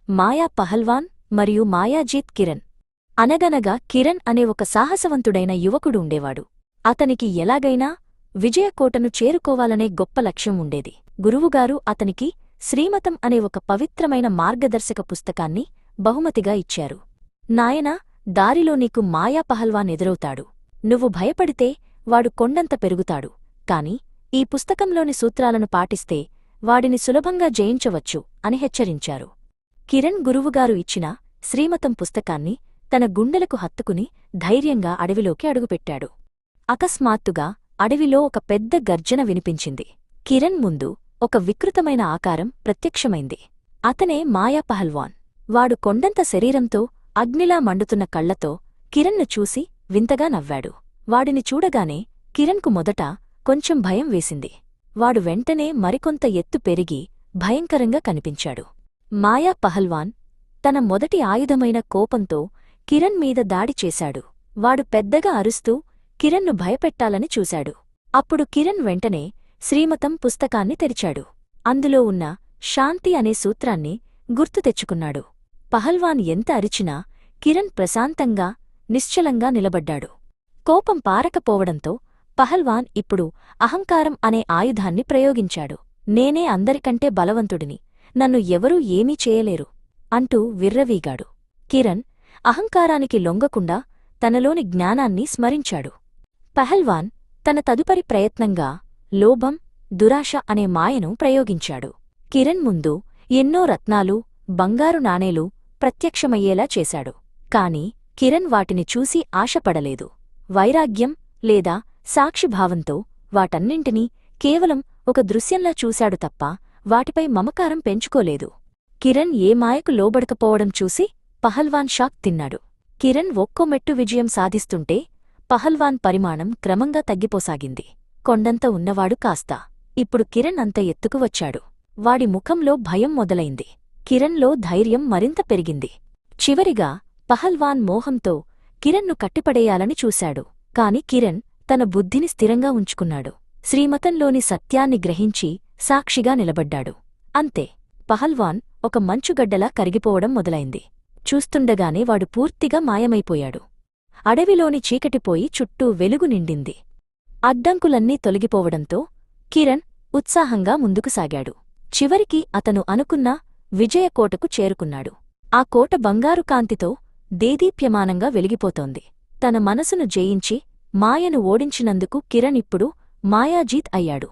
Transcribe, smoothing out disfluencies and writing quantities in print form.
మాయా పహల్వాన్ మరియు మాయాజీత్ కిరణ్. అనగనగా కిరణ్ అనే ఒక సాహసవంతుడైన యువకుడు ఉండేవాడు. అతనికి ఎలాగైనా విజయకోటను చేరుకోవాలనే గొప్ప లక్ష్యం ఉండేది. గురువుగారు అతనికి శ్రీమతం అనే ఒక పవిత్రమైన మార్గదర్శక పుస్తకాన్ని బహుమతిగా ఇచ్చారు. నాయనా, దారిలో నీకు మాయా పహల్వాన్ ఎదురవుతాడు. నువ్వు భయపడితే వాడు కొండంత పెరుగుతాడు. కాని ఈ పుస్తకంలోని సూత్రాలను పాటిస్తే వాడిని సులభంగా జయించవచ్చు అని హెచ్చరించారు. కిరణ్ గురువుగారు ఇచ్చిన శ్రీమతం పుస్తకాన్ని తన గుండెలకు హత్తుకుని ధైర్యంగా అడవిలోకి అడుగుపెట్టాడు. అకస్మాత్తుగా అడవిలో ఒక పెద్ద గర్జన వినిపించింది. కిరణ్ ముందు ఒక వికృతమైన ఆకారం ప్రత్యక్షమైంది. అతనే మాయా పహల్వాన్. వాడు కొండంత శరీరంతో అగ్నిలా మండుతున్న కళ్లతో కిరణ్ను చూసి వింతగా నవ్వాడు. వాడిని చూడగానే కిరణ్కు మొదట కొంచెం భయం వేసింది. వాడు వెంటనే మరికొంత ఎత్తు పెరిగి భయంకరంగా కనిపించాడు. మాయా పహల్వాన్ తన మొదటి ఆయుధమైన కోపంతో కిరణ్ మీద దాడి చేశాడు. వాడు పెద్దగా అరుస్తూ కిరణ్ను భయపెట్టాలని చూశాడు. అప్పుడు కిరణ్ వెంటనే శ్రీమతం పుస్తకాన్ని తెరిచాడు. అందులో ఉన్న శాంతి అనే సూత్రాన్ని గుర్తు తెచ్చుకున్నాడు. పహల్వాన్ ఎంత అరిచినా కిరణ్ ప్రశాంతంగా నిశ్చలంగా నిలబడ్డాడు. కోపం పారకపోవడంతో పహల్వాన్ ఇప్పుడు అహంకారం అనే ఆయుధాన్ని ప్రయోగించాడు. నేనే అందరికంటే బలవంతుడిని, నన్ను ఎవరూ ఏమీ చేయలేరు అంటూ విర్రవీగాడు. కిరణ్ అహంకారానికి లొంగకుండా తనలోని జ్ఞానాన్ని స్మరించాడు. పహల్వాన్ తన తదుపరి ప్రయత్నంగా లోభం, దురాశ అనే మాయను ప్రయోగించాడు. కిరణ్ ముందు ఎన్నో రత్నాలు, బంగారు నాణేలు ప్రత్యక్షమయ్యేలా చేశాడు. కాని కిరణ్ వాటిని చూసి ఆశపడలేదు. వైరాగ్యం లేదా సాక్షిభావంతో వాటన్నింటినీ కేవలం ఒక దృశ్యంలా చూశాడు తప్ప వాటిపై మమకారం పెంచుకోలేదు. కిరణ్ ఏ మాయకు లోబడకపోవడం చూసి పహల్వాన్ షాక్ తిన్నాడు. కిరణ్ ఒక్కో మెట్టు విజయం సాధిస్తుంటే పహల్వాన్ పరిమాణం క్రమంగా తగ్గిపోసాగింది. కొండంత ఉన్నవాడు కాస్త ఇప్పుడు కిరణ్ అంత ఎత్తుకు వచ్చాడు. వాడి ముఖంలో భయం మొదలైంది. కిరణ్లో ధైర్యం మరింత పెరిగింది. చివరిగా పహల్వాన్ మోహంతో కిరణ్ను కట్టిపడేయాలని చూశాడు. కాని కిరణ్ తన బుద్ధిని స్థిరంగా ఉంచుకున్నాడు. శ్రీమతంలోని సత్యాన్ని గ్రహించి సాక్షిగా నిలబడ్డాడు. అంతే, పహల్వాన్ ఒక మంచుగడ్డలా కరిగిపోవడం మొదలైంది. చూస్తుండగానే వాడు పూర్తిగా మాయమైపోయాడు. అడవిలోని చీకటిపోయి చుట్టూ వెలుగు నిండింది. అడ్డంకులన్నీ తొలగిపోవడంతో కిరణ్ ఉత్సాహంగా ముందుకు సాగాడు. చివరికి అతను అనుకున్న విజయకోటకు చేరుకున్నాడు. ఆ కోట బంగారు కాంతితో దేదీప్యమానంగా వెలిగిపోతోంది. తన మనసును జయించి మాయను ఓడించినందుకు కిరణ్ ఇప్పుడు మాయాజీత్ అయ్యాడు.